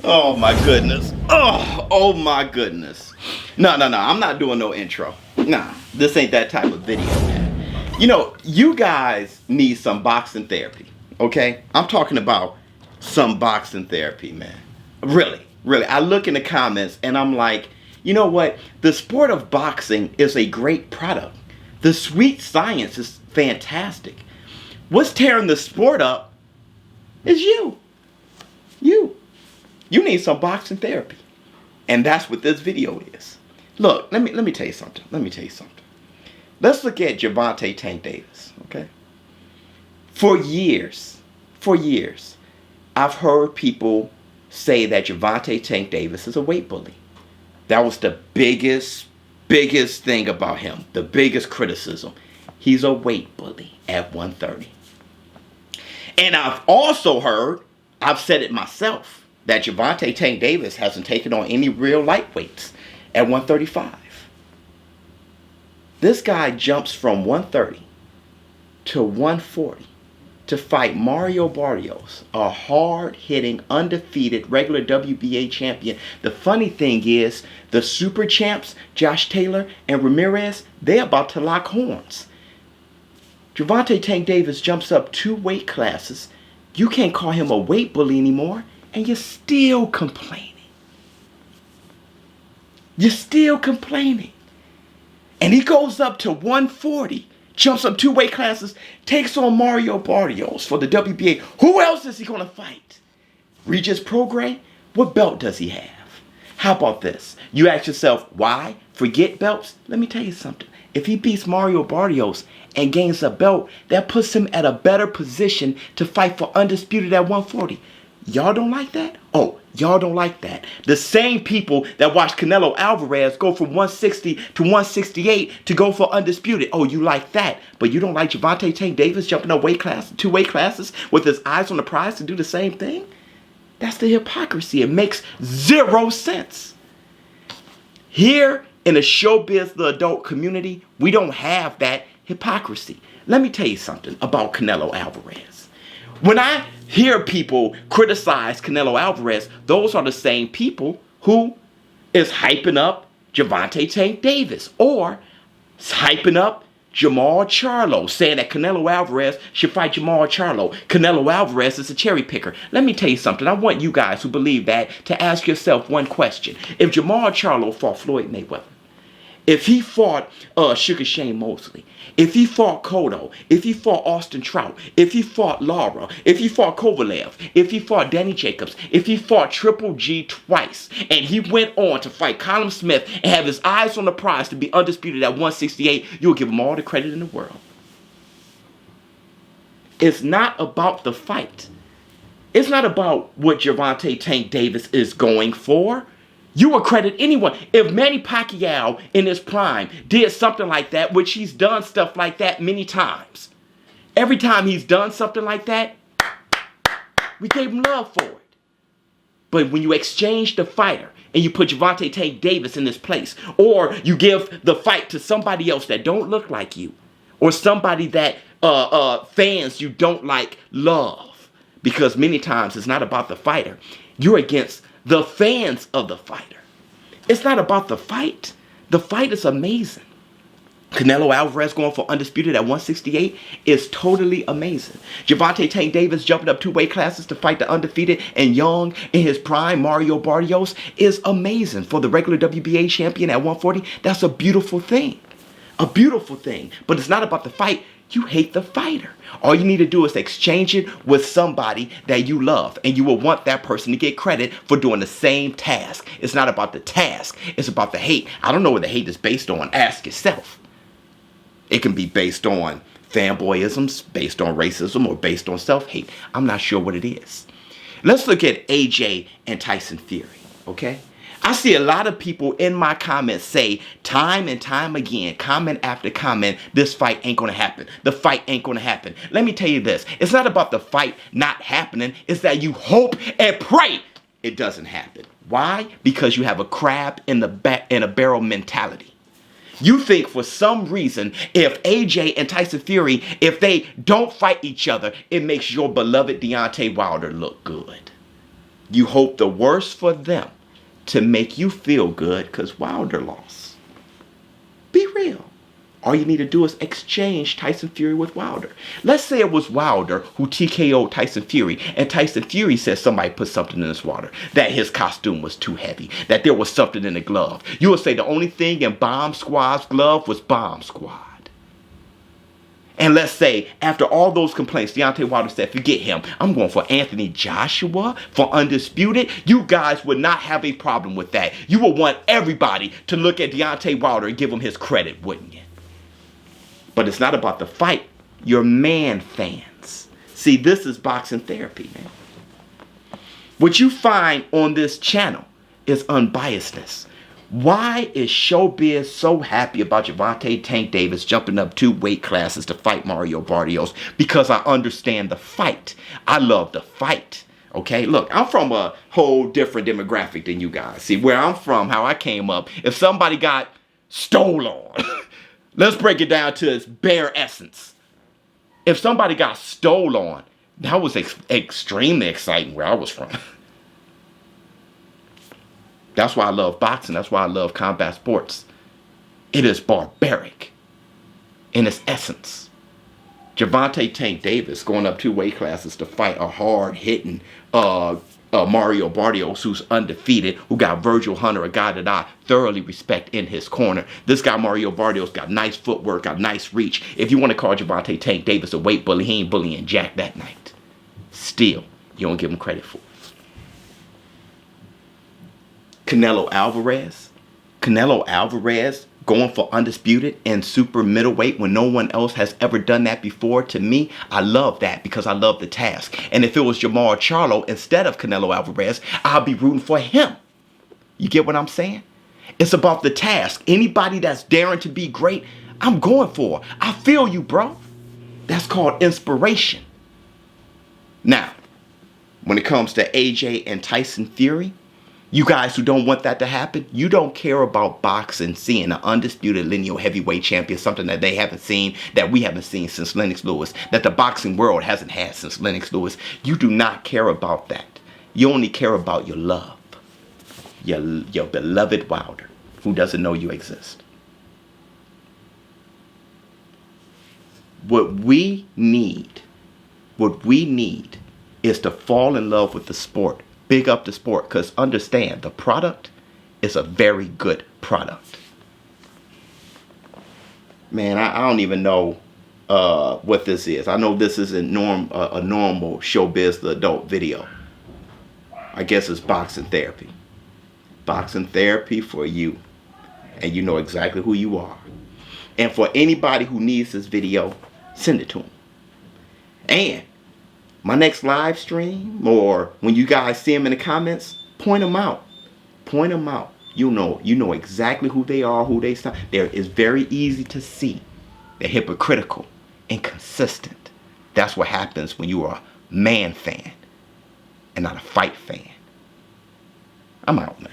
Oh my goodness. Oh my goodness. No. I'm not doing no intro. Nah, this ain't that type of video, man. You know, you guys need some boxing therapy, okay? I'm talking about some boxing therapy, man. Really. I look in the comments and I'm like, you know what? The sport of boxing is a great product. The sweet science is fantastic. What's tearing the sport up is you. You need some boxing therapy. And that's what this video is. Look, let me tell you something. Let's look at Gervonta Tank Davis, okay? For years, I've heard people say that Gervonta Tank Davis is a weight bully. That was the biggest thing about him. The biggest criticism. He's a weight bully at 130. And I've also heard, I've said it myself, that Gervonta Tank Davis hasn't taken on any real lightweights at 135. This guy jumps from 130 to 140 to fight Mario Barrios, a hard-hitting, undefeated, regular WBA champion. The funny thing is, the super champs, Josh Taylor and Ramirez, they're about to lock horns. Gervonta Tank Davis jumps up 2 weight classes. You can't call him a weight bully anymore. And you're still complaining. And he goes up to 140, jumps up 2 weight classes, takes on Mario Barrios for the WBA. Who else is he going to fight? Regis Prograis? What belt does he have? How about this? You ask yourself, why? Forget belts? Let me tell you something. If he beats Mario Barrios and gains a belt, that puts him at a better position to fight for undisputed at 140. Y'all don't like that? Oh, y'all don't like that. The same people that watched Canelo Alvarez go from 160 to 168 to go for undisputed. Oh, you like that. But you don't like Gervonta Tank Davis jumping up 2 weight classes with his eyes on the prize to do the same thing? That's the hypocrisy. It makes 0 sense. Here in the ShowBizz, the adult community, we don't have that hypocrisy. Let me tell you something about Canelo Alvarez. When I hear people criticize Canelo Alvarez, those are the same people who is hyping up Gervonta Tank Davis or hyping up Jamal Charlo, saying that Canelo Alvarez should fight Jamal Charlo. Canelo Alvarez is a cherry picker. Let me tell you something. I want you guys who believe that to ask yourself one question. If Jamal Charlo fought Floyd Mayweather, if he fought Sugar Shane Mosley, if he fought Cotto, if he fought Austin Trout, if he fought Lara, if he fought Kovalev, if he fought Danny Jacobs, if he fought Triple G twice, and he went on to fight Callum Smith and have his eyes on the prize to be undisputed at 168, you'll give him all the credit in the world. It's not about the fight. It's not about what Gervonta Tank Davis is going for. You would credit anyone. If Manny Pacquiao in his prime did something like that, which he's done stuff like that many times. Every time he's done something like that, we gave him love for it. But when you exchange the fighter and you put Gervonta Tank Davis in this place, or you give the fight to somebody else that don't look like you, or somebody that fans you don't like love, because many times it's not about the fighter. You're against the fans of the fighter. It's not about the fight. The fight is amazing. Canelo Alvarez going for undisputed at 168 is totally amazing. Gervonta Tank Davis jumping up 2 weight classes to fight the undefeated and young in his prime Mario Barrios is amazing. For the regular WBA champion at 140, that's a beautiful thing. A beautiful thing. But it's not about the fight. You hate the fighter. All you need to do is exchange it with somebody that you love, and you will want that person to get credit for doing the same task. It's not about the task. It's about the hate. I don't know what the hate is based on. Ask yourself. It can be based on fanboyisms, based on racism, or based on self-hate. I'm not sure what it is. Let's look at AJ and Tyson Fury, okay? I see a lot of people in my comments say time and time again, comment after comment, this fight ain't going to happen. The fight ain't going to happen. Let me tell you this. It's not about the fight not happening. It's that you hope and pray it doesn't happen. Why? Because you have a crab in a barrel mentality. You think for some reason, if AJ and Tyson Fury, if they don't fight each other, it makes your beloved Deontay Wilder look good. You hope the worst for them to make you feel good because Wilder lost. Be real. All you need to do is exchange Tyson Fury with Wilder. Let's say it was Wilder who TKO'd Tyson Fury, and Tyson Fury said somebody put something in his water, that his costume was too heavy, that there was something in the glove. You would say the only thing in Bomb Squad's glove was Bomb Squad. And let's say, after all those complaints, Deontay Wilder said, forget him. I'm going for Anthony Joshua for Undisputed. You guys would not have a problem with that. You would want everybody to look at Deontay Wilder and give him his credit, wouldn't you? But it's not about the fight. You're man fans. See, this is boxing therapy, man. What you find on this channel is unbiasedness. Why is ShowBizz so happy about Gervonta Tank Davis jumping up 2 weight classes to fight Mario Barrios? Because I understand the fight. I love the fight. Okay, look, I'm from a whole different demographic than you guys. See, where I'm from, how I came up, if somebody got stole on, let's break it down to its bare essence. If somebody got stole on, that was extremely exciting where I was from. That's why I love boxing. That's why I love combat sports. It is barbaric in its essence. Gervonta Tank Davis going up 2 weight classes to fight a hard-hitting Mario Barrios, who's undefeated, who got Virgil Hunter, a guy that I thoroughly respect in his corner. This guy, Mario Barrios, got nice footwork, got nice reach. If you want to call Gervonta Tank Davis a weight bully, he ain't bullying Jack that night. Still, you don't give him credit for it. Canelo Alvarez going for Undisputed in super middleweight when no one else has ever done that before. To me, I love that because I love the task. And if it was Jamal Charlo instead of Canelo Alvarez, I'll be rooting for him. You get what I'm saying? It's about the task. Anybody that's daring to be great, I'm going for. I feel you, bro. That's called inspiration. Now, when it comes to AJ and Tyson Fury, you guys who don't want that to happen, you don't care about boxing, seeing an undisputed lineal heavyweight champion, something that they haven't seen, that we haven't seen since Lennox Lewis, that the boxing world hasn't had since Lennox Lewis. You do not care about that. You only care about your love. Your beloved Wilder, who doesn't know you exist. What we need is to fall in love with the sport. Big up the sport, because understand, the product is a very good product. Man, I don't even know what this is. I know this isn't a normal ShowBizz the Adult video. I guess it's boxing therapy. Boxing therapy for you. And you know exactly who you are. And for anybody who needs this video, send it to them. And my next live stream, or when you guys see them in the comments, point them out. Point them out. You know exactly who they are, who they stand. It's very easy to see. They're hypocritical, inconsistent. That's what happens when you are a man fan and not a fight fan. I'm out, man.